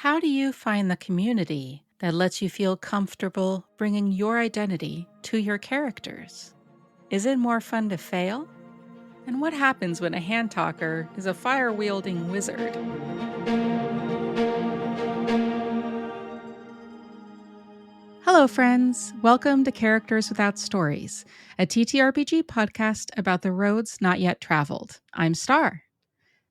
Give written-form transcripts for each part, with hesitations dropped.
How do you find the community that lets you feel comfortable bringing your identity to your characters? Is it more fun to fail? And what happens when a hand talker is a fire-wielding wizard? Hello, friends. Welcome to Characters Without Stories, a TTRPG podcast about the roads not yet traveled. I'm Star.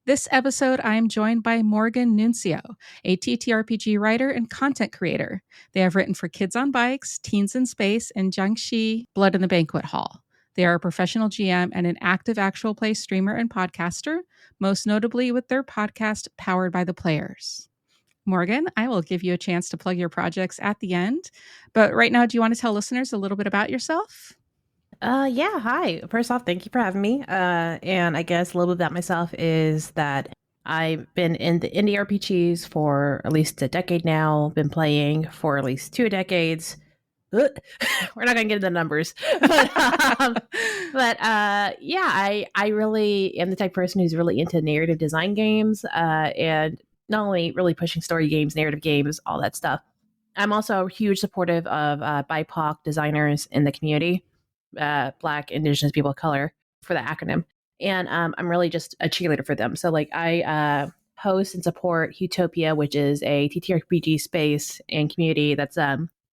This episode, I am joined by Morgan Nuncio, a TTRPG writer and content creator. They have written for Kids on Bikes, Teens in Space, and Jiangshi, Blood in the Banquet Hall. They are a professional GM and an active actual play streamer and podcaster, most notably with their podcast, Powered by the Players. Morgan, I will give you a chance to plug your projects at the end. But right now, do you want to tell listeners a little bit about yourself? Yeah, hi. First off, thank you for having me. And I guess a little bit about myself is that I've been in the indie RPGs for at least a decade now, been playing for at least 2 decades. Ugh. We're not going to get into the numbers. Yeah, I really am the type of person who's really into narrative design games and not only really pushing story games, narrative games, all that stuff. I'm also a huge supportive of BIPOC designers in the community. Black, Indigenous people of color for the acronym. And I'm really just a cheerleader for them. So like I host and support Utopia, which is a TTRPG space and community that's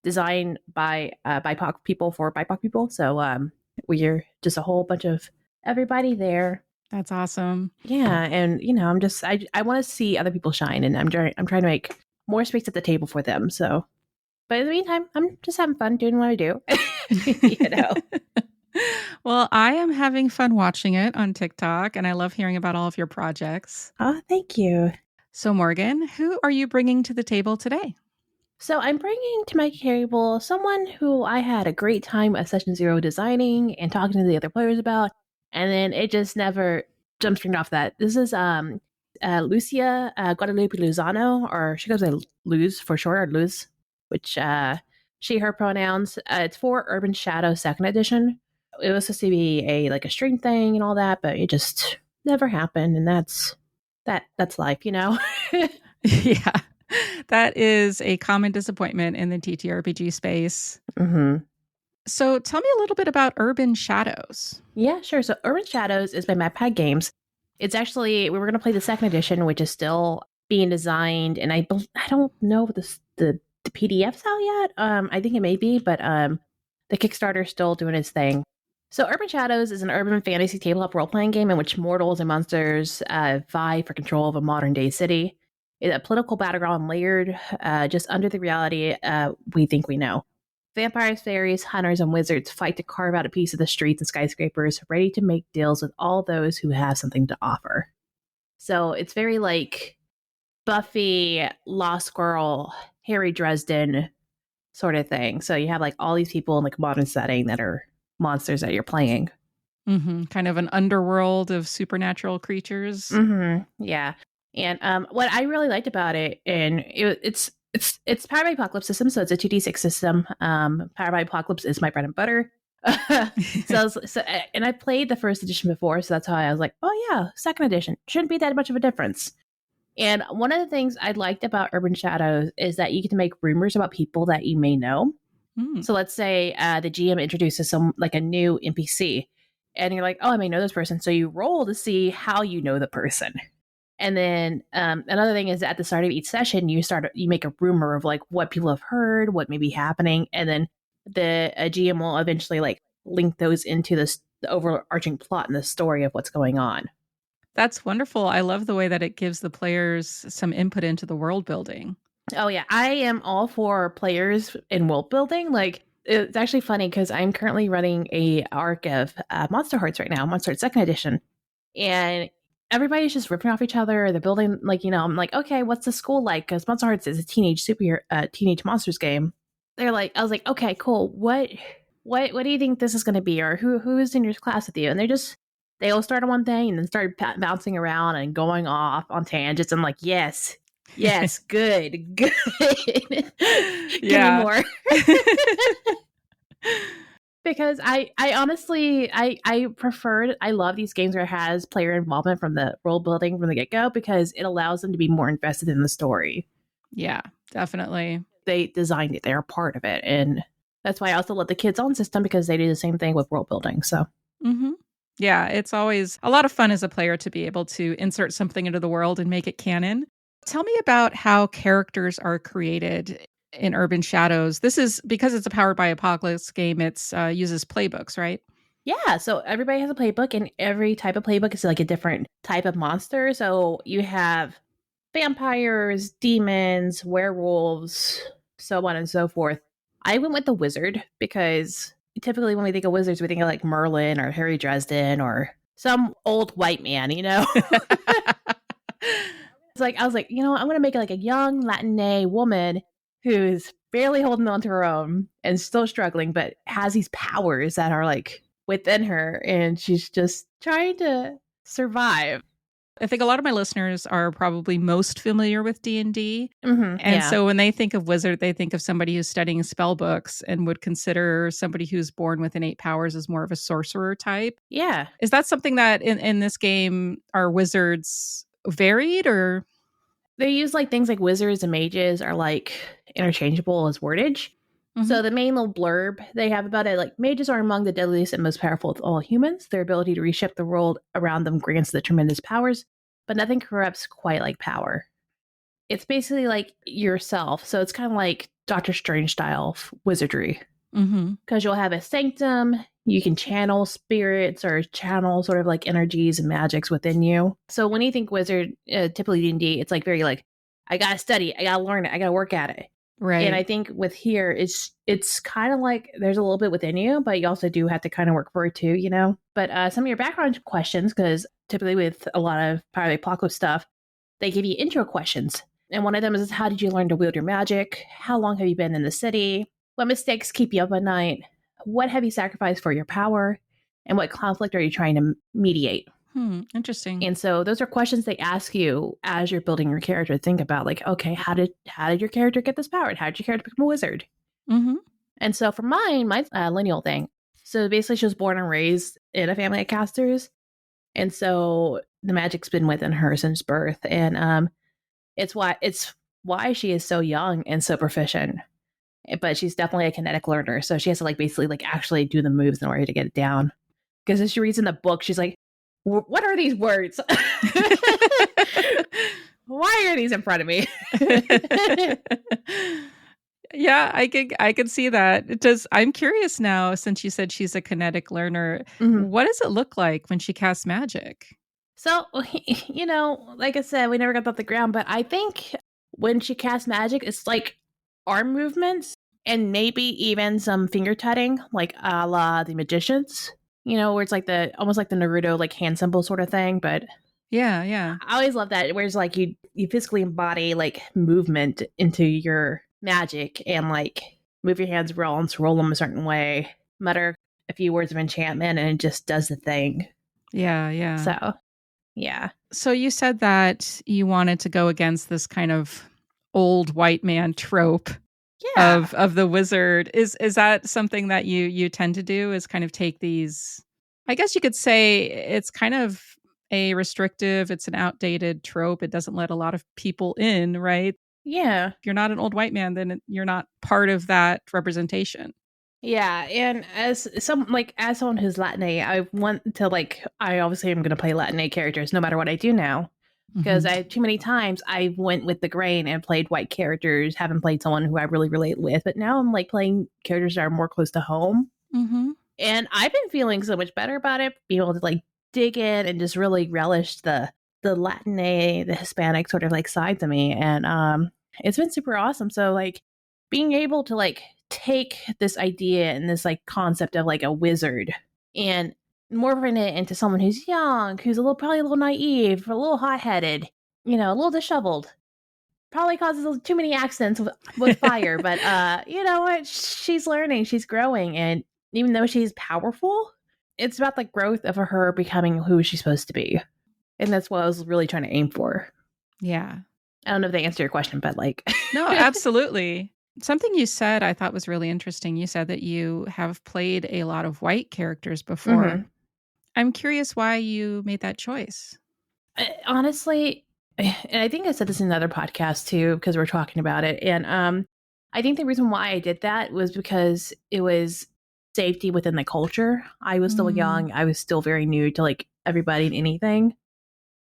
designed by BIPOC people for BIPOC people. So we're just a whole bunch of everybody there. That's awesome. Yeah. And, I want to see other people shine, and I'm trying to make more space at the table for them. So, but in the meantime, I'm just having fun doing what I do. Well, I am having fun watching it on TikTok, and I love hearing about all of your projects. Oh, thank you. So, Morgan, who are you bringing to the table today? So I'm bringing to my table someone who I had a great time at Session Zero designing and talking to the other players about, and then it just never jumped straight off that. This is Lucia, Guadalupe Lozano, or she goes by Luz for short, or Luz, which she, her pronouns. It's for Urban Shadow 2nd edition. It was supposed to be a stream thing and all that, but it just never happened, and that's life, you know? Yeah, that is a common disappointment in the TTRPG space. Mm-hmm. So tell me a little bit about Urban Shadows. Yeah, sure. So Urban Shadows is by MapPad Games. It's actually, we were going to play the 2nd edition, which is still being designed, and I don't know if the PDF's out yet. I think it may be, but the Kickstarter's still doing its thing. So Urban Shadows is an urban fantasy tabletop role-playing game in which mortals and monsters vie for control of a modern-day city. It's a political battleground layered just under the reality we think we know. Vampires, fairies, hunters, and wizards fight to carve out a piece of the streets and skyscrapers, ready to make deals with all those who have something to offer. So it's very like Buffy, Lost Girl, Harry Dresden sort of thing. So you have like all these people in like a modern setting that are monsters that you're playing. Mm-hmm. Kind of an underworld of supernatural creatures. Mm-hmm. Yeah. And what I really liked about it, and it's Powered by Apocalypse system, so it's a 2d6 system. Powered by Apocalypse is my bread and butter. And I played the 1st edition before, so that's how I was like, oh yeah, 2nd edition shouldn't be that much of a difference. And one of the things I liked about Urban Shadows is that you get to make rumors about people that you may know. So let's say the GM introduces a new NPC, and you're like, oh, I may know this person. So you roll to see how you know the person. And then another thing is at the start of each session, you make a rumor of like what people have heard, what may be happening, and then the GM will eventually like link those into the overarching plot and the story of what's going on. That's wonderful. I love the way that it gives the players some input into the world building. Oh yeah, I am all for players in world building. Like, it's actually funny because I'm currently running a arc of Monster Hearts right now, Monster Hearts 2nd edition, and everybody's just ripping off each other. They're building I'm like, okay, what's the school like? Because Monster Hearts is a teenage monsters game. I was like, okay, cool. What do you think this is going to be, or who is in your class with you? And they all start on one thing and then start bouncing around and going off on tangents. I'm like, yes, good. Give me more. Because I honestly, I love these games where it has player involvement from the world building from the get-go, because it allows them to be more invested in the story. Yeah, definitely. They designed it. They're a part of it. And that's why I also love the kids own system, because they do the same thing with world building. So Mm-hmm. Yeah, it's always a lot of fun as a player to be able to insert something into the world and make it canon. Tell me about how characters are created in Urban Shadows. This is because it's a Powered by Apocalypse game. It's uses playbooks, right? yeah, so everybody has a playbook, and every type of playbook is like a different type of monster. So you have vampires, demons, werewolves, so on and so forth. I went with the wizard because typically when we think of wizards, we think of like Merlin or Harry Dresden or some old white man, you know? It's like, I was like, I'm going to make it like a young Latina woman who's barely holding on to her own and still struggling, but has these powers that are like within her, and she's just trying to survive. I think a lot of my listeners are probably most familiar with D&D. And Yeah. so when they think of wizard, they think of somebody who's studying spell books and would consider somebody who's born with innate powers as more of a sorcerer type. Yeah. Is that something that in this game are wizards varied or? They use like things like wizards and mages are like interchangeable as wordage. Mhm. So the main little blurb they have about it, like, mages are among the deadliest and most powerful of all humans. Their ability to reshape the world around them grants them tremendous powers, but nothing corrupts quite like power. It's basically like yourself. So it's kind of like Doctor Strange style wizardry, Mhm. because you'll have a sanctum. You can channel spirits or channel sort of like energies and magics within you. So when you think wizard, typically D&D, it's like very like, I gotta study, I gotta learn it, I gotta work at it. And I Right. think with here, it's kind of like there's a little bit within you, but you also do have to kind of work for it too, you know? But some of your background questions, because typically with a lot of Power Apocalypse stuff, they give you intro questions. And one of them is, how did you learn to wield your magic? How long have you been in the city? What mistakes keep you up at night? What have you sacrificed for your power? And what conflict are you trying to mediate? Interesting. And so those are questions they ask you as you're building your character. Think about like, okay, how did your character get this power? How did your character become a wizard? Mhm. And so for mine, my lineal thing. So basically, she was born and raised in a family of casters, and so the magic's been within her since birth, and it's why she is so young and so proficient. But she's definitely a kinetic learner, so she has to like basically like actually do the moves in order to get it down. Because as she reads in the book, she's like, "What are these words? Why are these in front of me?" Yeah, I could see that. It does. I'm curious now, since you said she's a kinetic learner, Mhm. what does it look like when she casts magic? So, like I said, we never got off the ground, but I think when she casts magic, it's like arm movements and maybe even some finger tutting, like a la the magicians, where it's like almost like the Naruto, like hand symbol sort of thing. But Yeah, yeah. I always love that, where it's like you physically embody like movement into your magic and like move your hands, roll them a certain way, mutter a few words of enchantment, and it just does the thing. Yeah, yeah. So, yeah. So you said that you wanted to go against this kind of old white man trope Yeah. of the wizard. Is that something that you tend to do, is kind of take these, I guess you could say it's kind of a restrictive, it's an outdated trope. It doesn't let a lot of people in, right? Yeah. If you're not an old white man, then you're not part of that representation. Yeah. And as someone who's Latin, I want to I obviously am gonna play Latin characters no matter what I do now. Because Mhm. too many times I went with the grain and played white characters, haven't played someone who I really relate with. But now I'm like playing characters that are more close to home. Mhm. And I've been feeling so much better about it, being able to like dig in and just really relish the Latin, the Hispanic sort of like side to me. And it's been super awesome. So like being able to like take this idea and this like concept of like a wizard and morphing it into someone who's young, who's probably a little naive, a little hot headed, a little disheveled. Probably causes too many accidents with fire, but you know what? She's learning, she's growing, and even though she's powerful, it's about the growth of her becoming who she's supposed to be, and that's what I was really trying to aim for. Yeah. I don't know if they answer your question, but like, No, absolutely. Something you said I thought was really interesting. You said that you have played a lot of white characters before. Mhm. I'm curious why you made that choice. Honestly, and I think I said this in another podcast too, because we're talking about it. And I think the reason why I did that was because it was safety within the culture. I was still young. I was still very new to like everybody and anything,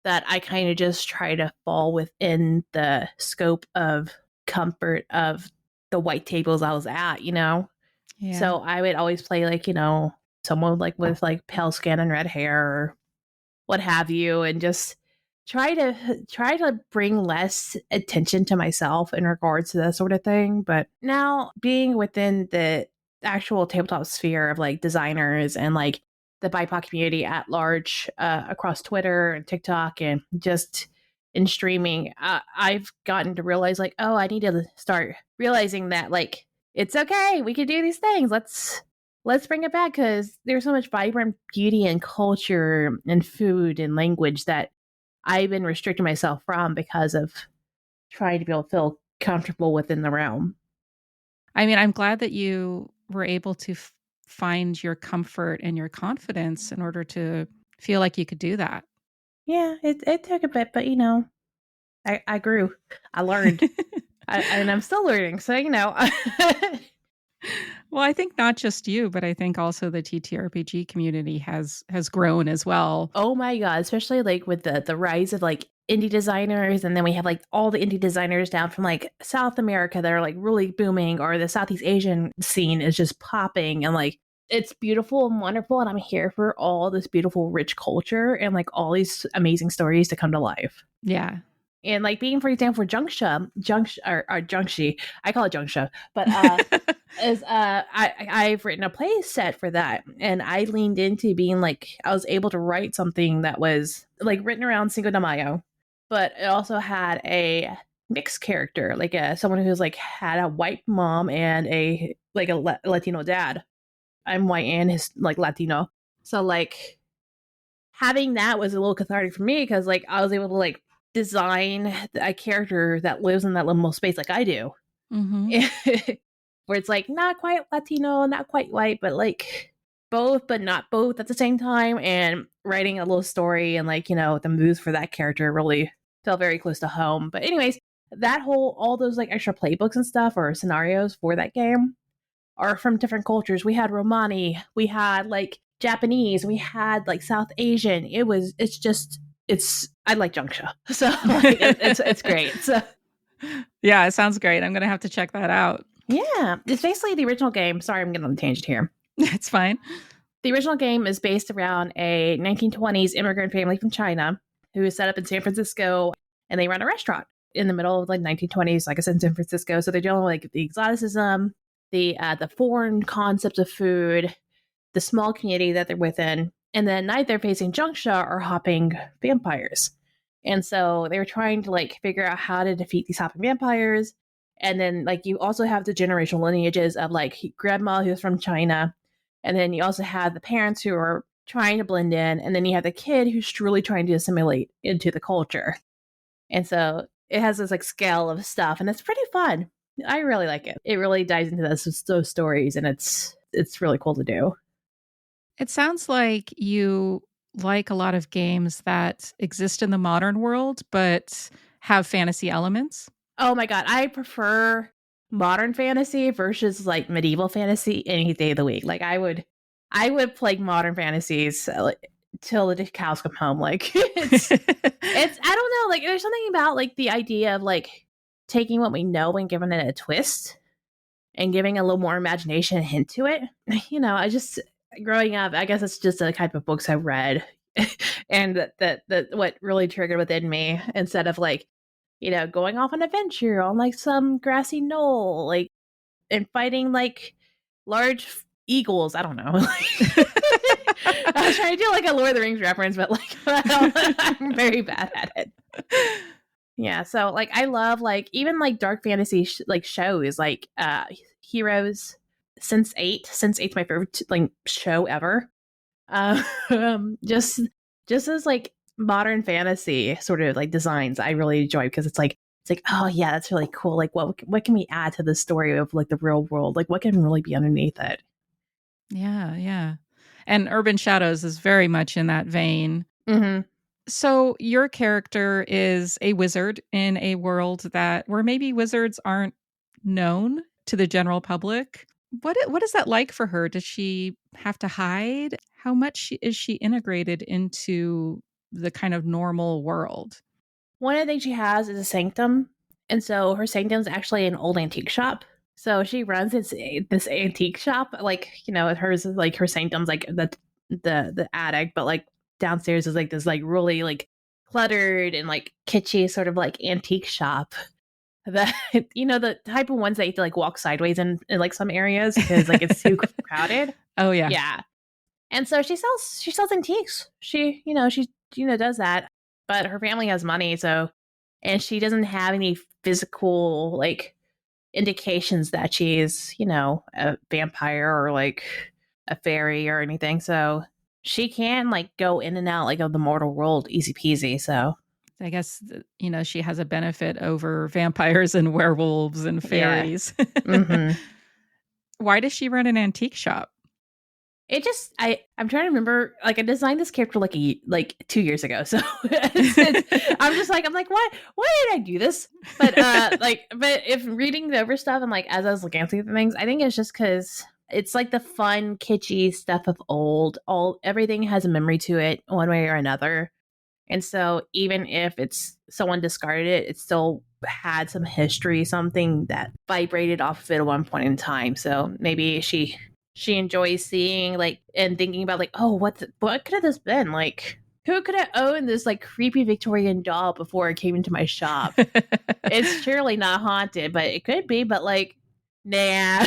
that I kind of just try to fall within the scope of comfort of the white tables I was at, you know? Yeah. So I would always play like, you know, someone like with like pale skin and red hair or what have you, and just try to bring less attention to myself in regards to that sort of thing. But now being within the actual tabletop sphere of like designers and like the BIPOC community at large, across Twitter and TikTok and just in streaming, I've gotten to realize like, oh, I need to start realizing that like it's okay, we can do these things. Let's bring it back, because there's so much vibrant beauty and culture and food and language that I've been restricting myself from because of trying to be able to feel comfortable within the realm. I mean, I'm glad that you were able to find your comfort and your confidence in order to feel like you could do that. Yeah, it took a bit, but you know, I grew, I learned, and I'm still learning. So you know, Well, I think not just you, but I think also the TTRPG community has grown as well. oh my god, especially like with the rise of like indie designers, and then we have like all the indie designers down from like South America that are like really booming, or the Southeast Asian scene is just popping, and like it's beautiful and wonderful, and I'm here for all this beautiful rich culture and like all these amazing stories to come to life. Yeah. And like being, for example, Jiangshi, I call it Jiangshi, but is I've written a play set for that, and I leaned into being like, I was able to write something that was like written around Cinco de Mayo, but it also had a mixed character, like someone who's like had a white mom and a like a Latino dad. I'm white and his like Latino, so like having that was a little cathartic for me, because like I was able to like design a character that lives in that liminal space like I do. Mm-hmm. Where it's like not quite Latino, not quite white, but like both, but not both at the same time. And writing a little story and like, you know, the moves for that character really felt very close to home. But anyways, all those like extra playbooks and stuff or scenarios for that game are from different cultures. We had Romani, we had like Japanese, we had like South Asian. I like Junksha. So like, it's great. So yeah, it sounds great. I'm going to have to check that out. Yeah, it's basically the original game. Sorry, I'm getting on a tangent here. It's fine. The original game is based around a 1920s immigrant family from China who is set up in San Francisco, and they run a restaurant in the middle of like 1920s, like I said, in San Francisco. So they're dealing with like the exoticism, the foreign concept of food, the small community that they're within, and then night they're facing Junksha or hopping vampires. And so they were trying to like figure out how to defeat these hopping vampires. And then like you also have the generational lineages of like grandma who's from China. And then you also have the parents who are trying to blend in. And then you have the kid who's truly trying to assimilate into the culture. And so it has this like scale of stuff, and it's pretty fun. I really like it. It really dives into those stories, and it's really cool to do. It sounds like you like a lot of games that exist in the modern world, but have fantasy elements. Oh my god, I prefer modern fantasy versus like medieval fantasy any day of the week. Like I would play modern fantasies till the cows come home. Like it's I don't know, like there's something about like the idea of like taking what we know and giving it a twist and giving a little more imagination and hint to it. You know, I just growing up, I guess it's just the type of books I've read and that what really triggered within me, instead of like, you know, going off on an adventure on like some grassy knoll, like, and fighting like large eagles. I don't know. I was trying to do like a Lord of the Rings reference, but like I'm very bad at it. Yeah, so like I love like even like dark fantasy like shows like Heroes. Sense8's my favorite like show ever. Just as like modern fantasy sort of like designs I really enjoy, because it's like oh yeah, that's really cool. Like what can we add to the story of like the real world? Like what can really be underneath it? Yeah. And Urban Shadows is very much in that vein. Mm-hmm. So your character is a wizard in a world where maybe wizards aren't known to the general public. What is that like for her? Does she have to hide? How much is she integrated into the kind of normal world? One of the things she has is a sanctum. And so her sanctum is actually an old antique shop. So she runs this antique shop, like, hers is like her sanctum's like the attic, but like downstairs is like this like really like cluttered and like kitschy sort of like antique shop. That the type of ones that you have to like walk sideways in like some areas because like it's too crowded. Oh yeah. Yeah. And so she sells antiques. She does that. But her family has money, and she doesn't have any physical like indications that she's, a vampire or like a fairy or anything. So she can like go in and out like of the mortal world easy peasy. So I guess, she has a benefit over vampires and werewolves and fairies. Yeah. Mm-hmm. Why does she run an antique shop? It just I'm trying to remember, like I designed this character like 2 years ago, so I'm like why did I do this? But but if reading over stuff and like as I was looking through the things, I think it's just because it's like the fun kitschy stuff of old. Everything has a memory to it one way or another, and so even if it's someone discarded it, it still had some history, something that vibrated off of it at one point in time. So maybe she enjoys seeing like and thinking about like, oh, what could have this been? Like, who could have owned this like creepy Victorian doll before it came into my shop? It's surely not haunted, but it could be. But like, nah.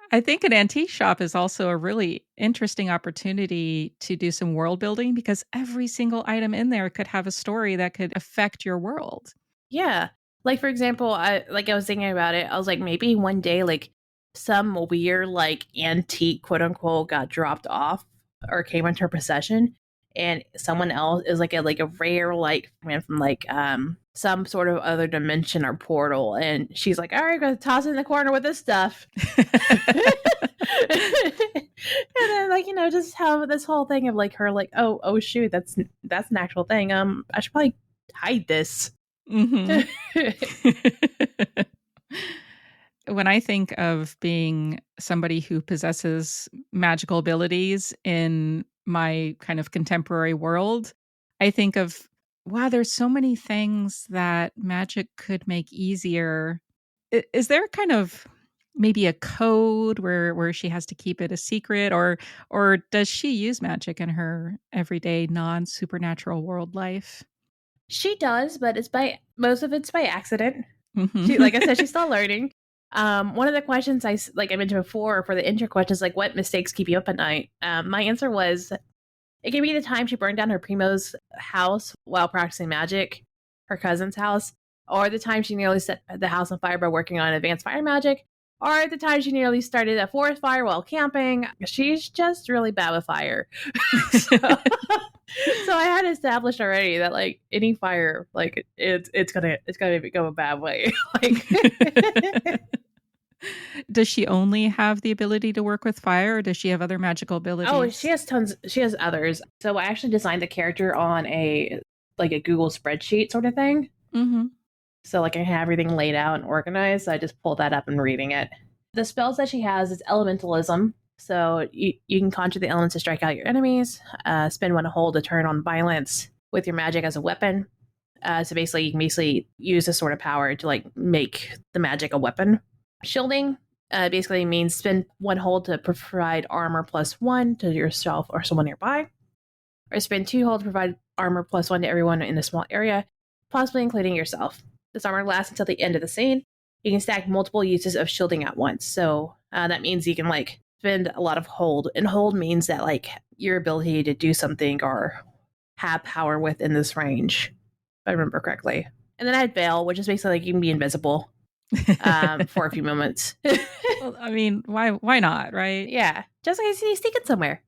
I think an antique shop is also a really interesting opportunity to do some world building because every single item in there could have a story that could affect your world. Yeah. Like, for example, I was thinking about it. I was like, maybe one day, like, some weird, like, antique, quote unquote, got dropped off or came into her possession. And someone else is like a rare, like, man from like, some sort of other dimension or portal. And she's like, all right, I'm going to toss it in the corner with this stuff. And then, like, just have this whole thing of like her, like, oh, shoot, that's an actual thing. I should probably hide this. Mm-hmm. When I think of being somebody who possesses magical abilities in my kind of contemporary world, I think of, wow, there's so many things that magic could make easier. Is there kind of maybe a code where she has to keep it a secret, or does she use magic in her everyday non-supernatural world life? She does, but most of it's by accident. Mm-hmm. She, like I said, she's still learning. One of the questions I mentioned before for the intro questions, like what mistakes keep you up at night? My answer was it could be the time she burned down her primo's house while practicing magic, her cousin's house, or the time she nearly set the house on fire by working on advanced fire magic, or the time she nearly started a forest fire while camping. She's just really bad with fire. So I had established already that like any fire, like it's gonna go a bad way. Like, does she only have the ability to work with fire, or does she have other magical abilities? oh, she has tons. She has others. So I actually designed the character on a Google spreadsheet sort of thing. Mm-hmm. So like I have everything laid out and organized. So I just pulled that up and reading it. The spells that she has is elementalism. So you can conjure the elements to strike out your enemies. Spend one to hold a turn on violence with your magic as a weapon. So basically, you can use this sort of power to like make the magic a weapon. Shielding basically means spend one hold to provide armor +1 to yourself or someone nearby. Or spend 2 hold to provide armor +1 to everyone in a small area, possibly including yourself. This armor lasts until the end of the scene. You can stack multiple uses of shielding at once. So that means you can like spend a lot of hold. And hold means that like your ability to do something or have power within this range, if I remember correctly. And then I had Veil, which is basically like you can be invisible for a few moments. Well, I mean, why not, right? Yeah, just in case you sneak it somewhere.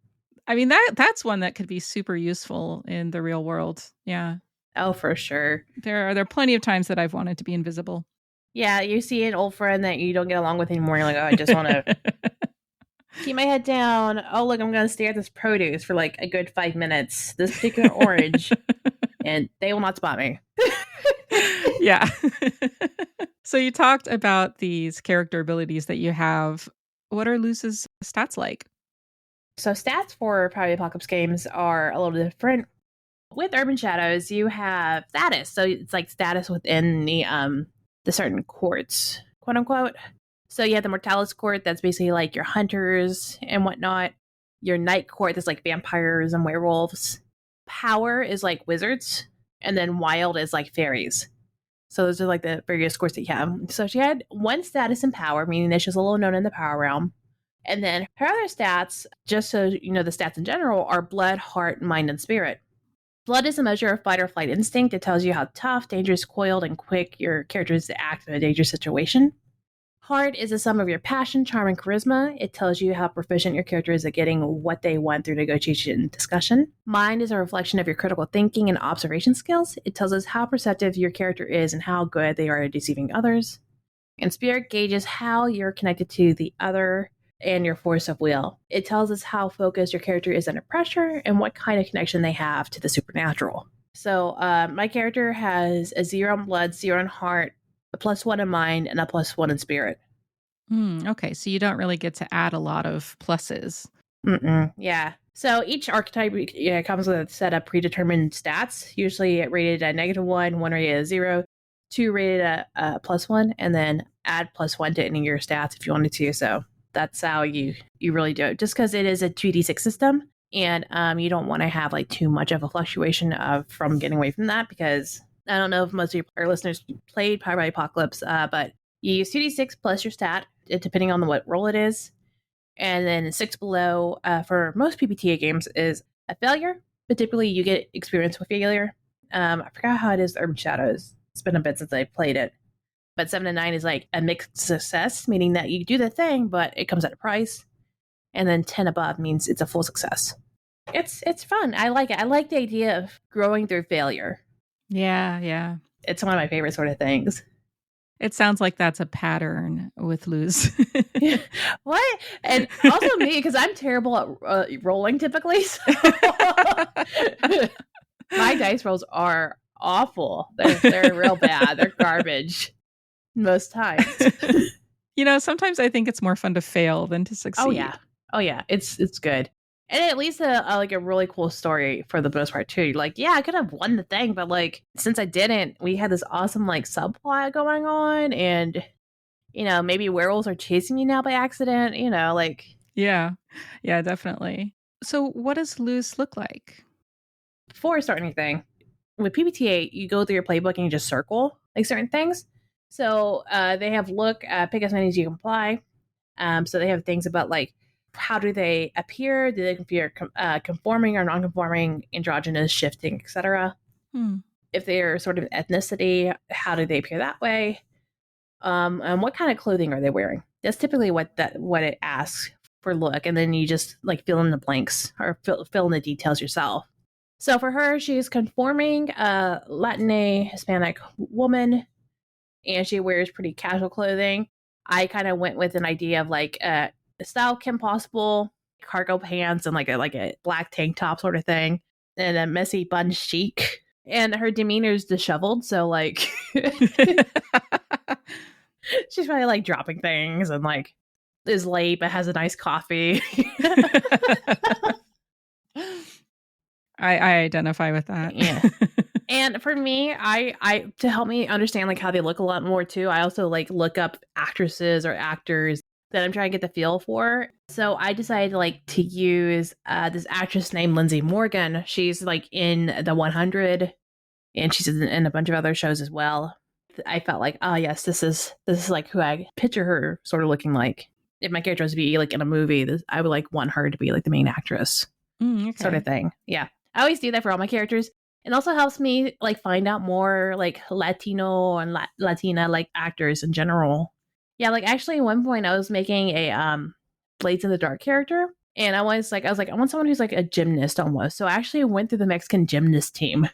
I mean, that's one that could be super useful in the real world. Yeah. Oh, for sure. There are plenty of times that I've wanted to be invisible. Yeah, you see an old friend that you don't get along with anymore. You're like, oh, I just want to Keep my head down. Oh, look, I'm going to stare at this produce for like a good 5 minutes. This particular orange, and they will not spot me. Yeah. So you talked about these character abilities that you have. What are Luce's stats like? So stats for Power Apocalypse games are a little different. With Urban Shadows, you have status. So it's like status within the certain courts, quote unquote. So you have the Mortalis court, that's basically like your hunters and whatnot. Your night court, that's like vampires and werewolves. Power is like wizards, and then wild is like fairies. So those are like the various courts that you have. So she had one status in power, meaning that she's a little known in the power realm. And then her other stats, just so you know the stats in general, are blood, heart, mind, and spirit. Blood is a measure of fight or flight instinct. It tells you how tough, dangerous, coiled, and quick your character is to act in a dangerous situation. Heart is a sum of your passion, charm, and charisma. It tells you how proficient your character is at getting what they want through negotiation and discussion. Mind is a reflection of your critical thinking and observation skills. It tells us how perceptive your character is and how good they are at deceiving others. And spirit gauges how you're connected to the other and your force of will. It tells us how focused your character is under pressure and what kind of connection they have to the supernatural. So my character has a 0 in blood, 0 in heart, a +1 in mind, and a +1 in spirit. Okay, so you don't really get to add a lot of pluses. Yeah. So each archetype comes with a set of predetermined stats, usually rated at -1, 1 rated at 0, 2 rated at +1, and then add +1 to any of your stats if you wanted to. So that's how you really do it. Just because it is a 2d6 system, and you don't want to have like too much of a fluctuation from getting away from that, because I don't know if most of our listeners played Power by Apocalypse, but you use 2d6 plus your stat, depending on what roll it is. And then 6 below for most PBTA games is a failure, but typically you get experience with failure. I forgot how it is Urban Shadows. It's been a bit since I played it. But 7 and 9 is like a mixed success, meaning that you do the thing, but it comes at a price. And then 10 above means it's a full success. It's fun. I like it. I like the idea of growing through failure. Yeah. It's one of my favorite sort of things. It sounds like that's a pattern with Luz. What? And also me, because I'm terrible at rolling typically. So my dice rolls are awful. They're real bad. They're garbage most times. Sometimes I think it's more fun to fail than to succeed. Oh yeah. It's good. And it leads to like a really cool story for the most part too. Like, yeah, I could have won the thing, but like since I didn't, we had this awesome like subplot going on, and maybe werewolves are chasing me now by accident. Yeah, definitely. So, what does Luz look like? Before I start anything, with PBTA, you go through your playbook and you just circle like certain things. So they have pick as many as you can apply. So they have things about like, how do they appear? Do they appear conforming or non-conforming, androgynous, shifting, etc.? If they're sort of ethnicity, how do they appear that way? And what kind of clothing are they wearing? That's typically what it asks for look, and then you just like fill in the blanks or fill in the details yourself. So for her, she's conforming, Latina Hispanic woman, and she wears pretty casual clothing. I kind of went with an idea of like style Kim Possible, cargo pants, and like a black tank top sort of thing, and a messy bun chic. And her demeanor is disheveled, so like she's probably like dropping things and like is late but has a nice coffee. I identify with that. Yeah. And for me, I to help me understand like how they look a lot more too, I also like look up actresses or actors that I'm trying to get the feel for. So I decided like to use this actress named Lindsay Morgan. She's like in the 100, and she's in a bunch of other shows as well. I felt like, oh yes, this is like who I picture her sort of looking like. If my character was to be like in a movie, I would like want her to be like the main actress, sort of thing. Yeah, I always do that for all my characters. It also helps me like find out more like Latino and Latina like actors in general. Yeah, like actually at one point I was making a Blades in the Dark character, and I was like I want someone who's like a gymnast almost. So I actually went through the Mexican gymnast team.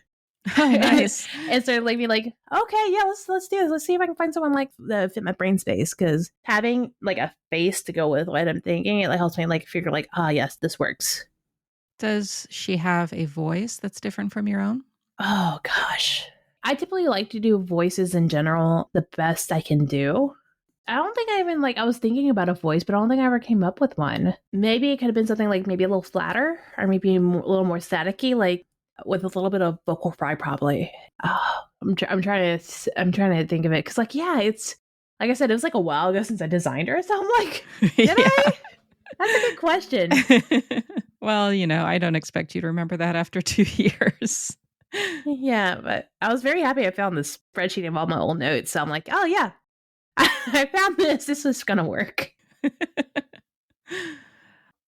Oh, nice. And so like be like, okay, yeah, let's do this. Let's see if I can find someone like that fit my brain space. Because having like a face to go with what I'm thinking, it like helps me like figure like, yes, this works. Does she have a voice that's different from your own? Oh gosh. I typically like to do voices in general the best I can do. I don't think I even like I was thinking about a voice, but I don't think I ever came up with one. Maybe it could have been something like maybe a little flatter or maybe a little more staticky, like with a little bit of vocal fry probably. Oh, I'm trying to think of it because like yeah, it's like I said, it was like a while ago since I designed her, so I'm like, did I? That's a good question. Well, I don't expect you to remember that after 2 years. Yeah, but I was very happy I found this spreadsheet of all my old notes. So I'm like, oh yeah, I found this. This is gonna work.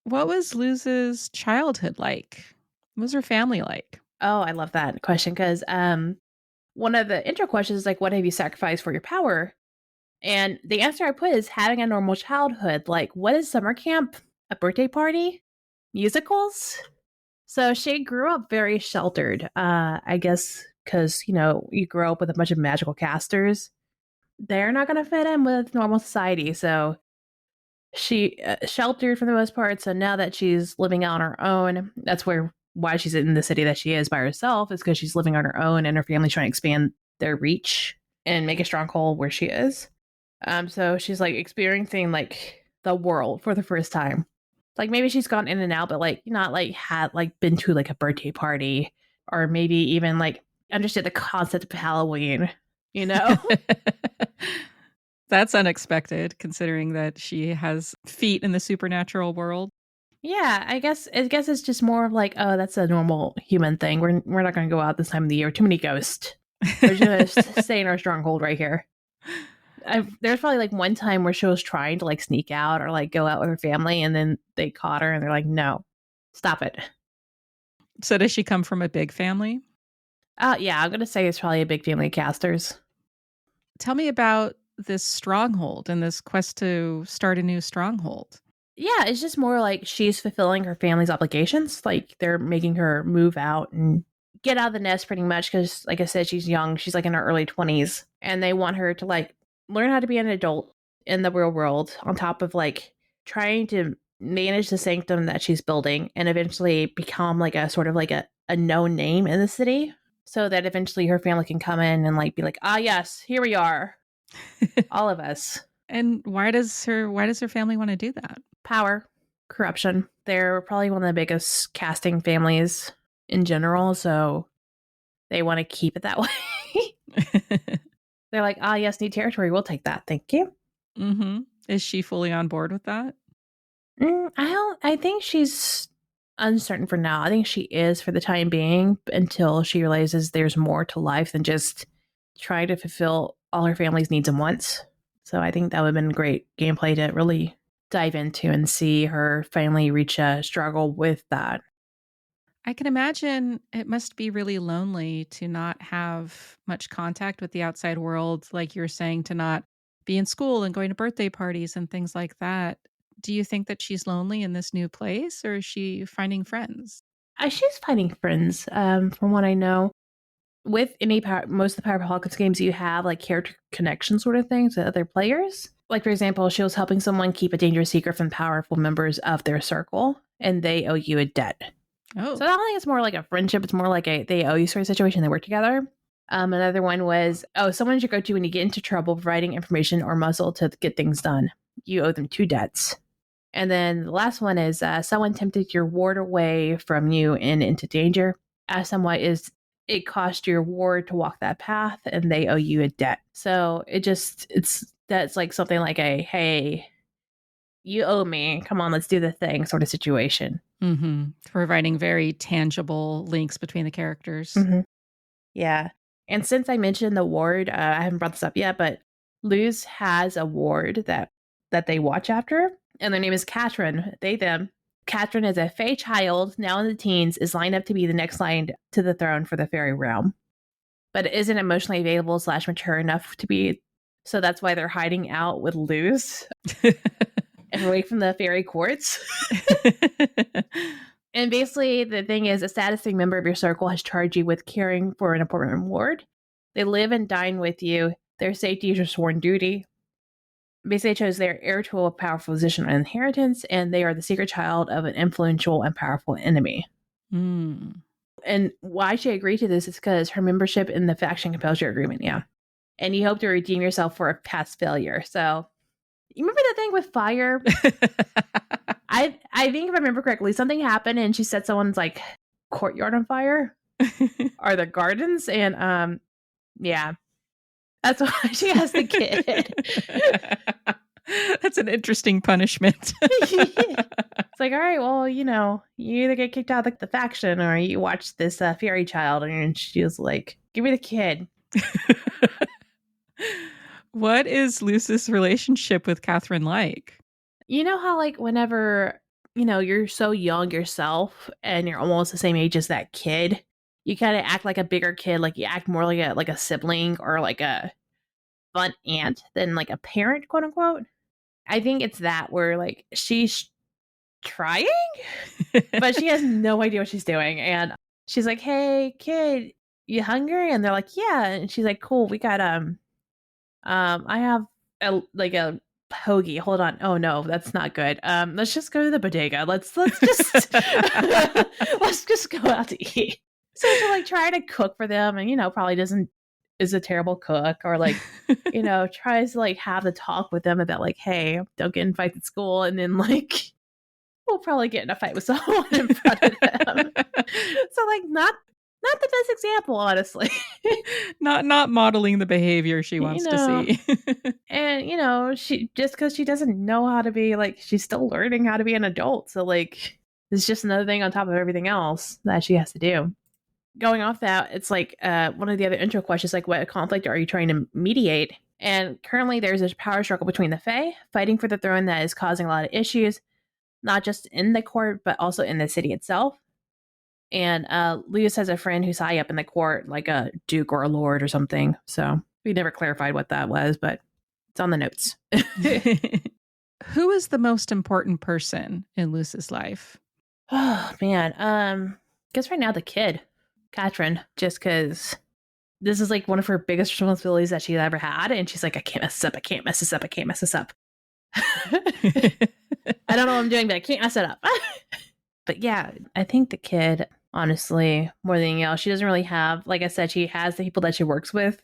What was Luz's childhood like? What was her family like? Oh, I love that question because one of the intro questions is like, what have you sacrificed for your power? And the answer I put is having a normal childhood. Like, what is summer camp? A birthday party? Musicals? So she grew up very sheltered, I guess, because, you grow up with a bunch of magical casters. They're not going to fit in with normal society. So she sheltered for the most part. So now that she's living out on her own, that's why she's in the city that she is by herself, is because she's living on her own and her family's trying to expand their reach and make a stronghold where she is. So she's like experiencing like the world for the first time. Like maybe she's gone in and out, but like not like had like been to like a birthday party or maybe even like understood the concept of Halloween, That's unexpected considering that she has feet in the supernatural world. Yeah, I guess it's just more of like, oh, that's a normal human thing. We're not going to go out this time of the year. Too many ghosts. We're just going to stay in our stronghold right here. There's probably like one time where she was trying to like sneak out or like go out with her family, and then they caught her and they're like, no, stop it. So does she come from a big family? Yeah, I'm going to say it's probably a big family of casters. Tell me about this stronghold and this quest to start a new stronghold. Yeah, it's just more like she's fulfilling her family's obligations. Like they're making her move out and get out of the nest pretty much because, like I said, she's young. She's like in her early 20s. And they want her to like learn how to be an adult in the real world on top of like trying to manage the sanctum that she's building and eventually become like a sort of like a known name in the city so that eventually her family can come in and like be like, yes, here we are. All of us. And why does her family want to do that? Power, corruption. They're probably one of the biggest casting families in general, so they want to keep it that way. They're like, yes, new territory. We'll take that. Thank you. Mm-hmm. Is she fully on board with that? I think she's uncertain for now. I think she is for the time being until she realizes there's more to life than just trying to fulfill all her family's needs at once. So I think that would have been great gameplay to really dive into and see her finally reach a struggle with that. I can imagine it must be really lonely to not have much contact with the outside world, like you were saying, to not be in school and going to birthday parties and things like that. Do you think that she's lonely in this new place, or is she finding friends? She's finding friends, from what I know. With most of the Power Hawkins games, you have like character connection sort of things to other players. Like, for example, she was helping someone keep a dangerous secret from powerful members of their circle, and they owe you a debt. Oh. So I don't think it's more like a friendship. It's more like they owe you sort of situation. They work together. Another one was, someone you go to when you get into trouble providing information or muscle to get things done. You owe them 2 debts. And then the last one is someone tempted your ward away from you and into danger. As somewhat is it cost your ward to walk that path and they owe you a debt. So that's like something like a, hey, you owe me, come on, let's do the thing sort of situation. Mm-hmm. Providing very tangible links between the characters. Mm-hmm. Yeah. And since I mentioned the ward, I haven't brought this up yet, but Luz has a ward that they watch after, and their name is Katrin. They, them. Katrin is a Fey child, now in the teens, is lined up to be the next line to the throne for the fairy realm, but isn't emotionally available / mature enough to be. So that's why they're hiding out with Luz and away from the fairy courts. And basically, the thing is, a status 3 member of your circle has charged you with caring for an important ward. They live and dine with you. Their safety is your sworn duty. Basically, it shows they're heir to a powerful position and inheritance, and they are the secret child of an influential and powerful enemy. Mm. And why she agreed to this is because her membership in the faction compels your agreement, yeah. And you hope to redeem yourself for a past failure. So, you remember that thing with fire? I think if I remember correctly, something happened and she set someone's like courtyard on fire or the gardens, and yeah, that's why she has the kid. That's an interesting punishment. It's like, all right, well, you either get kicked out of the faction or you watch this fairy child, and she was like, give me the kid. What is Lucy's relationship with Catherine like? You know how, like, whenever, you're so young yourself and you're almost the same age as that kid, you kind of act like a bigger kid, like you act more like a sibling or like a fun aunt than like a parent, quote unquote. I think it's that where like she's trying, but she has no idea what she's doing. And she's like, hey, kid, you hungry? And they're like, yeah. And she's like, cool, we got, I have a hoagie. Hold on. Oh no, that's not good. Let's just go to the bodega. Let's just let's just go out to eat. So she'll like try to cook for them, and probably is a terrible cook, or like tries to like have the talk with them about like, hey, don't get in fights at school, and then like we'll probably get in a fight with someone in front of them. So like not the best example, honestly. not modeling the behavior she wants to see. And she, just because she doesn't know how to be, like, she's still learning how to be an adult, so like it's just another thing on top of everything else that she has to do. Going off that, it's like one of the other intro questions, like, what conflict are you trying to mediate? And currently there's a power struggle between the Fae fighting for the throne that is causing a lot of issues, not just in the court but also in the city itself. And Lewis has a friend who's high up in the court, like a duke or a lord or something. So we never clarified what that was, but it's on the notes. Who is the most important person in Lucy's life? Oh, man. I guess right now the kid, Katrin, just because this is like one of her biggest responsibilities that she's ever had. And she's like, I can't mess this up. I can't mess this up. I can't mess this up. I don't know what I'm doing, but I can't mess it up. But yeah, I think the kid, honestly, more than anything else, she doesn't really have, like I said, she has the people that she works with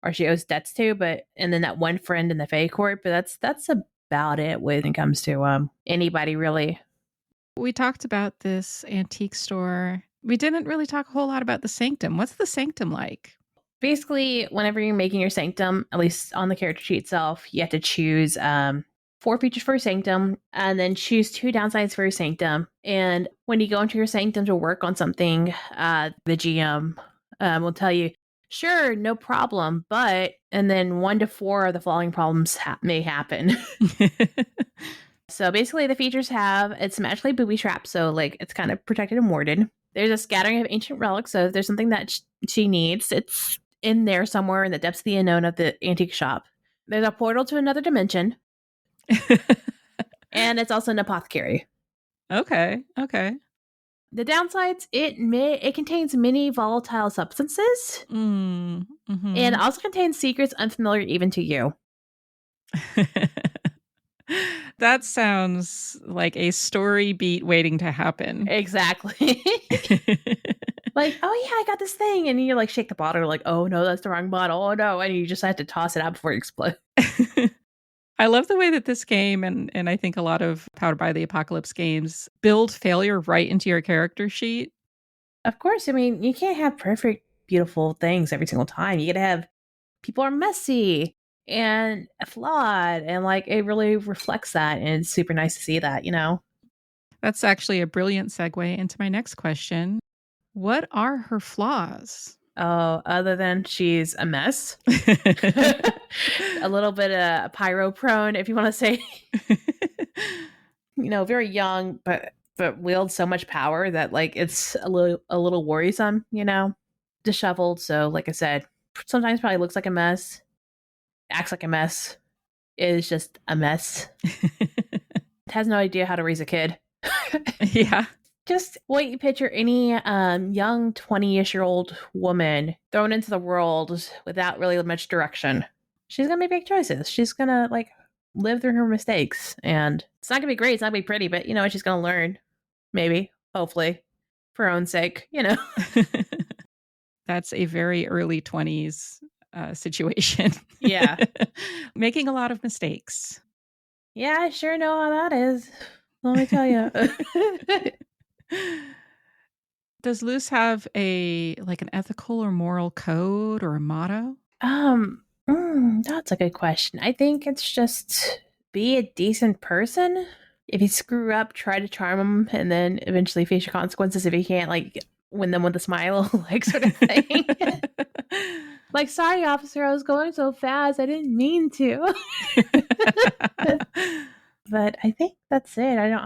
or she owes debts to, and then that one friend in the Fae court, but that's about it when it comes to anybody really. We talked about this antique store. We didn't really talk a whole lot about the sanctum. What's the sanctum like? Basically, whenever you're making your sanctum, at least on the character sheet itself, you have to choose 4 features for your sanctum, and then choose 2 downsides for your sanctum. And when you go into your sanctum to work on something, the GM will tell you, sure, no problem, but, and then 1 to 4 of the following problems may happen. So basically the features have, it's magically booby trapped, so like it's kind of protected and warded. There's a scattering of ancient relics, so if there's something that she needs, it's in there somewhere in the depths of the unknown of the antique shop. There's a portal to another dimension. And it's also an apothecary. Okay. The downsides, it contains many volatile substances, mm-hmm. and also contains secrets unfamiliar even to you. That sounds like a story beat waiting to happen. Exactly. Like, oh yeah, I got this thing, and you like shake the bottle, like, oh no, that's the wrong bottle, oh no, and you just have to toss it out before it explodes. I love the way that this game, and I think a lot of Powered by the Apocalypse games, build failure right into your character sheet. Of course, I mean, you can't have perfect, beautiful things every single time. You gotta have, people are messy and flawed, and like it really reflects that, and it's super nice to see that, That's actually a brilliant segue into my next question. What are her flaws? Oh, other than she's a mess. A little bit pyro prone, if you want to say. Very young, but wields so much power that like it's a little worrisome, disheveled. So like I said, sometimes probably looks like a mess, acts like a mess, is just a mess. Has no idea how to raise a kid. Yeah. Just what you picture any young 20-ish-year-old woman thrown into the world without really much direction. She's gonna make big choices. She's gonna like live through her mistakes, and it's not gonna be great. It's not gonna be pretty, but you know she's gonna learn. Maybe, hopefully, for her own sake. You know. That's a very early 20s situation. Yeah. Making a lot of mistakes. Yeah, I sure know how that is. Let me tell you. Does Luce have an ethical or moral code or a motto? That's a good question. I think it's just be a decent person. If you screw up, try to charm them, and then eventually face your consequences if you can't, like, win them with a smile, like, sort of thing. Like, sorry, officer, I was going so fast. I didn't mean to. But I think that's it. I don't,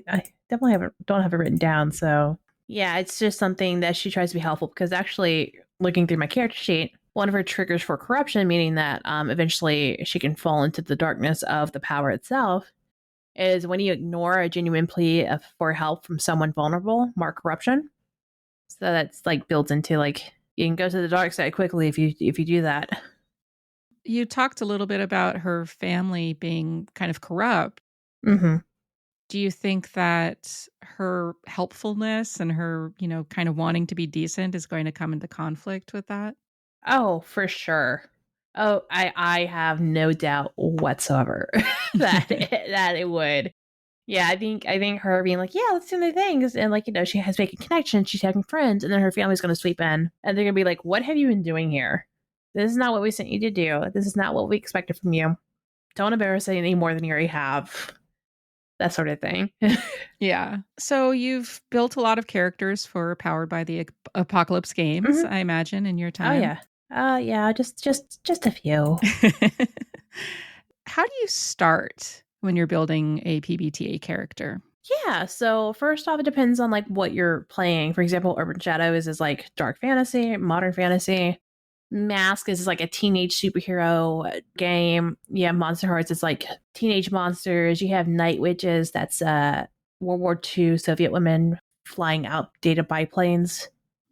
I definitely don't have it written down. So yeah, it's just something that she tries to be helpful because actually looking through my character sheet, one of her triggers for corruption, meaning that eventually she can fall into the darkness of the power itself, is when you ignore a genuine plea for help from someone vulnerable, mark corruption. So that's like builds into like you can go to the dark side quickly if you do that. You talked a little bit about her family being kind of corrupt. Mm-hmm. Do you think that her helpfulness and her, kind of wanting to be decent is going to come into conflict with that? Oh, for sure. Oh, I have no doubt whatsoever that it would. Yeah, I think her being like, yeah, let's do the things, and like she has making connections, she's having friends, and then her family's gonna sweep in, and they're gonna be like, what have you been doing here? This is not what we sent you to do. This is not what we expected from you. Don't embarrass it any more than you already have. That sort of thing. Yeah. So you've built a lot of characters for Powered by the Apocalypse games, Mm-hmm. I imagine, in your Oh time. yeah. Yeah, just a few. How do you start when you're building a PBTA character? Yeah, so first off, it depends on like what you're playing. For example, Urban Shadows is like dark fantasy, modern fantasy. Mask is like a teenage superhero game. Yeah, Monster Hearts is like teenage monsters. You have Night Witches, that's World War II Soviet women flying outdated biplanes.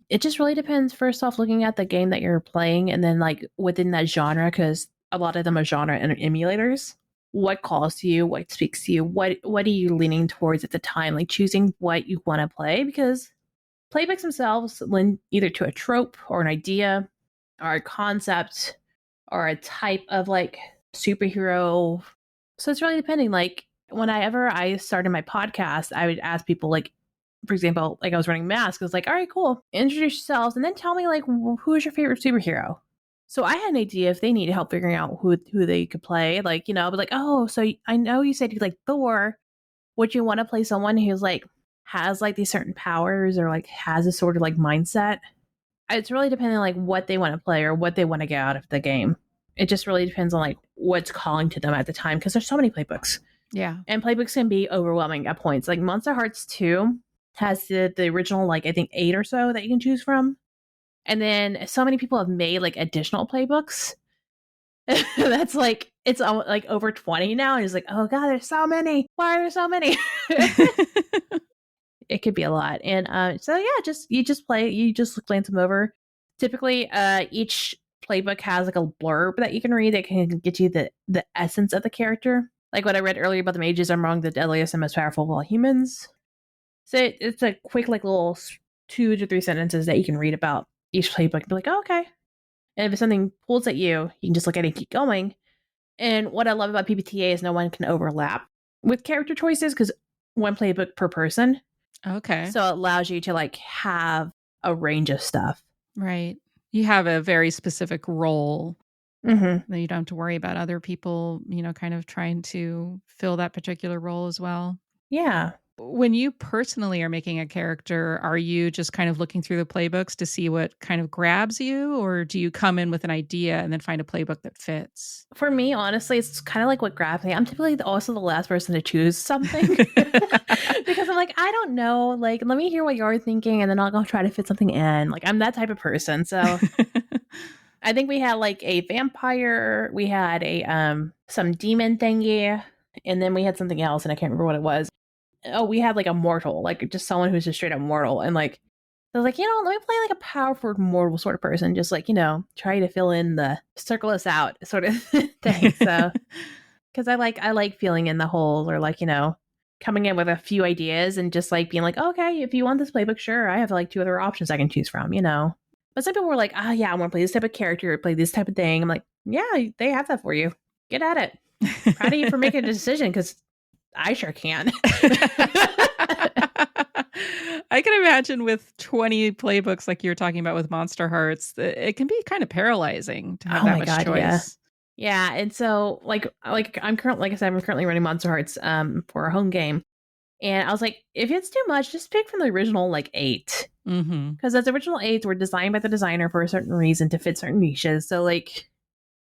It just really depends, first off, looking at the game that you're playing, and then like within that genre, because a lot of them are genre and emulators. What calls to you? What speaks to you? What are you leaning towards at the time? Like choosing what you want to play, because playbooks themselves lend either to a trope or an idea or a concept or a type of like superhero. So it's really depending. Like whenever I started my podcast, I would ask people like, for example, like I was running Mask. I was like, all right, cool. Introduce yourselves and then tell me like who is your favorite superhero. So I had an idea if they needed help figuring out who they could play. Like, I was like, oh, so I know you said you like Thor. Would you want to play someone who's like has like these certain powers or like has a sort of like mindset? It's really depending on like what they want to play or what they want to get out of the game. It just really depends on like what's calling to them at the time because there's so many playbooks. Yeah. And playbooks can be overwhelming at points. Like Monster Hearts 2 has the original like I think 8 or so that you can choose from. And then so many people have made like additional playbooks. That's like it's like over 20 now and it's like, oh god, there's so many. Why are there so many? It could be a lot. And so yeah, you just glance them over. Typically each playbook has like a blurb that you can read that can get you the essence of the character. Like what I read earlier about the mages are among the deadliest and most powerful of all humans. So it's a quick like little 2 to 3 sentences that you can read about each playbook and be like, oh, okay. And if something pulls at you, you can just look at it and keep going. And what I love about PBTA is no one can overlap with character choices because one playbook per person. Okay. So it allows you to like have a range of stuff. Right. You have a very specific role. Mm-hmm. Then you don't have to worry about other people, kind of trying to fill that particular role as well. Yeah. When you personally are making a character, are you just kind of looking through the playbooks to see what kind of grabs you? Or do you come in with an idea and then find a playbook that fits? For me, honestly, it's kind of like what grabs me. I'm typically also the last person to choose something because I'm like, I don't know. Like, let me hear what you're thinking and then I'll go try to fit something in. Like, I'm that type of person. So I think we had like a vampire, we had a some demon thingy, and then we had something else and I can't remember what it was. we had like a mortal, like just someone who's just straight up mortal. And like, I was like, let me play like a powerful mortal sort of person. Just like, try to fill in the circle us out sort of thing. So, because I like feeling in the hole, or like, coming in with a few ideas and just like being like, okay, if you want this playbook, sure, I have like 2 other options I can choose from, But some people were like, yeah, I want to play this type of character, play this type of thing. I'm like, yeah, they have that for you. Get at it. Proud of you for making a decision, because I sure can. I can imagine with 20 playbooks like you were talking about with Monster Hearts, it can be kind of paralyzing to have that much choice. Yeah, and so like I'm currently running Monster Hearts for a home game, and I was like, if it's too much, just pick from the original like 8, because those original 8s were designed by the designer for a certain reason to fit certain niches. So like,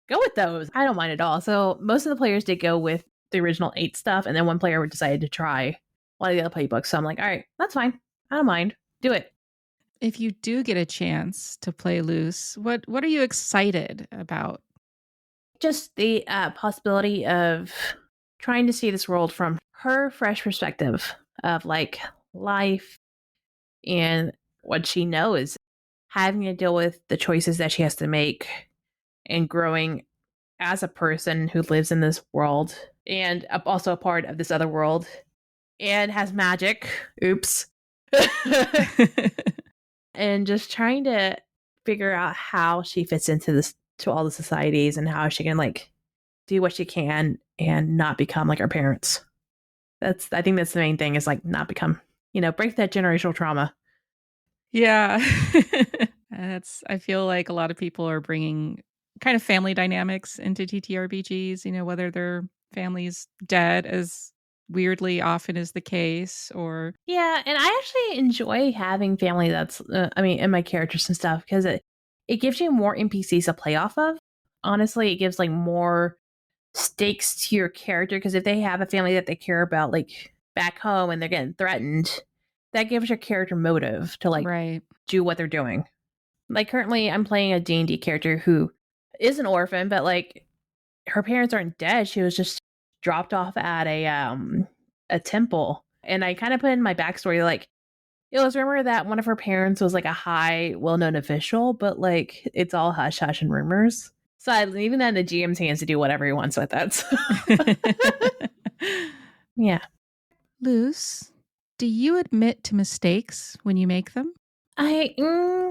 go with those. I don't mind at all. So most of the players did go with the original 8 stuff, and then one player decided to try one of the other playbooks. So I'm like, all right, that's fine. I don't mind. Do it. If you do get a chance to play loose, what are you excited about? Just the possibility of trying to see this world from her fresh perspective of like life and what she knows, having to deal with the choices that she has to make, and growing as a person who lives in this world and also a part of this other world and has magic. Oops. And just trying to figure out how she fits into all the societies, and how she can like do what she can and not become like her parents. I think that's the main thing, is like not become, break that generational trauma. Yeah. I feel like a lot of people are bringing kind of family dynamics into TTRPGs, whether their family's dead, as weirdly often is the case, or... Yeah, and I actually enjoy having family that's, in my characters and stuff, because it gives you more NPCs to play off of. Honestly, it gives like more stakes to your character, because if they have a family that they care about, like back home, and they're getting threatened, that gives your character motive to like do what they're doing. Like currently I'm playing a D&D character who is an orphan, but like her parents aren't dead. She was just dropped off at a temple. And I kind of put in my backstory, like, it was rumored that one of her parents was like a high, well-known official, but like it's all hush hush and rumors. So I leaving that in the GM's hands to do whatever he wants with that. So. Yeah. Luce, do you admit to mistakes when you make them? I'll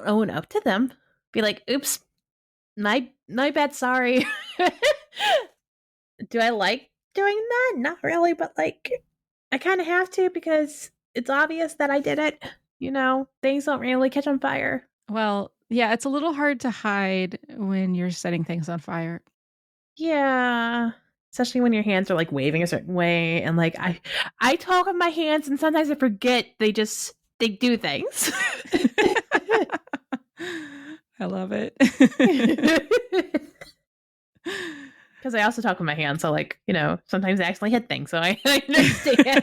own up to them. Be like, oops, my bad, sorry. Do I like doing that? Not really, but like, I kind of have to, because it's obvious that I did it. Things don't really catch on fire. Well, yeah, it's a little hard to hide when you're setting things on fire. Yeah. Especially when your hands are like waving a certain way, and like I talk with my hands, and sometimes I forget they do things. I love it. Because I also talk with my hands, so like, sometimes I accidentally hit things, so I understand.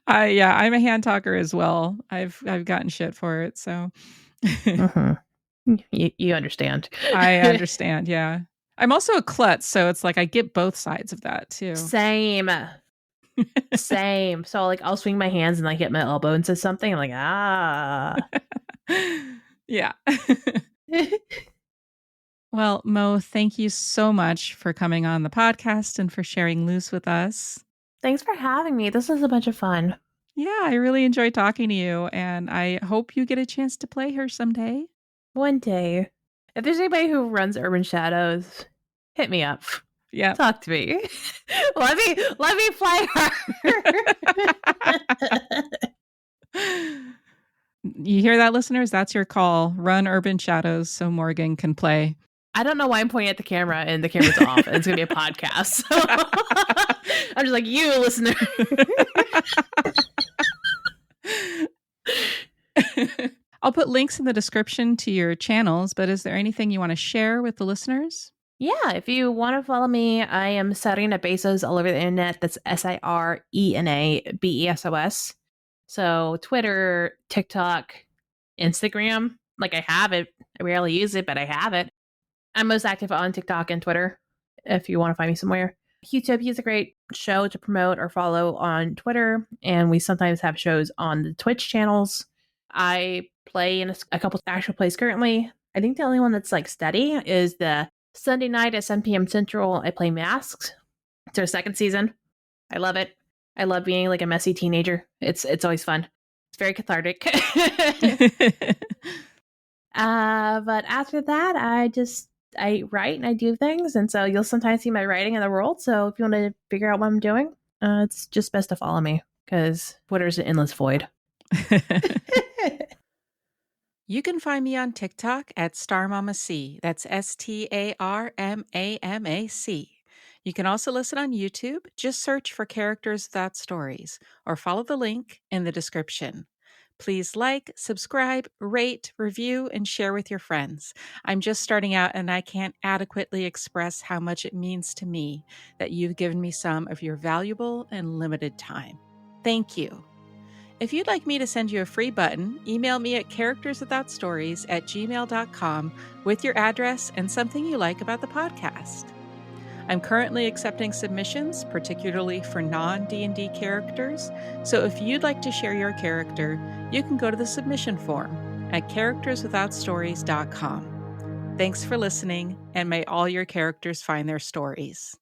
Yeah, I'm a hand talker as well. I've gotten shit for it, so. You understand. I understand, yeah. I'm also a klutz, so it's like I get both sides of that too. Same. So like I'll swing my hands and like hit my elbow into something. I'm like, Yeah. Well, Mo, thank you so much for coming on the podcast and for sharing Luce with us. Thanks for having me. This was a bunch of fun. Yeah, I really enjoyed talking to you, and I hope you get a chance to play her someday. One day. If there's anybody who runs Urban Shadows, hit me up. Yeah. Talk to me. let me play her. You hear that, listeners? That's your call. Run Urban Shadows so Morgan can play. I don't know why I'm pointing at the camera and the camera's off, and it's going to be a podcast. So I'm just like, you listener. I'll put links in the description to your channels, but is there anything you want to share with the listeners? Yeah, if you want to follow me, I am Sarena Bezos all over the internet. That's SIRENA BESOS. So Twitter, TikTok, Instagram. Like I have it. I rarely use it, but I have it. I'm most active on TikTok and Twitter if you want to find me somewhere. Utopia is a great show to promote or follow on Twitter, and we sometimes have shows on the Twitch channels. I play in a couple actual plays currently. I think the only one that's like steady is the Sunday night at 7 p.m. Central. I play Masks. It's our second season. I love it. I love being like a messy teenager. It's always fun. It's very cathartic. But after that, I write and I do things, and so you'll sometimes see my writing in the world. So if you want to figure out what I'm doing, it's just best to follow me because Twitter's an endless void. You can find me on TikTok at StarMamaC. That's StarMamaC. You can also listen on YouTube. Just search for Characters Without Stories or follow the link in the description. Please like, subscribe, rate, review, and share with your friends. I'm just starting out and I can't adequately express how much it means to me that you've given me some of your valuable and limited time. Thank you. If you'd like me to send you a free button, email me at characterswithoutstories@gmail.com with your address and something you like about the podcast. I'm currently accepting submissions, particularly for non-D&D characters, so if you'd like to share your character, you can go to the submission form at characterswithoutstories.com. Thanks for listening, and may all your characters find their stories.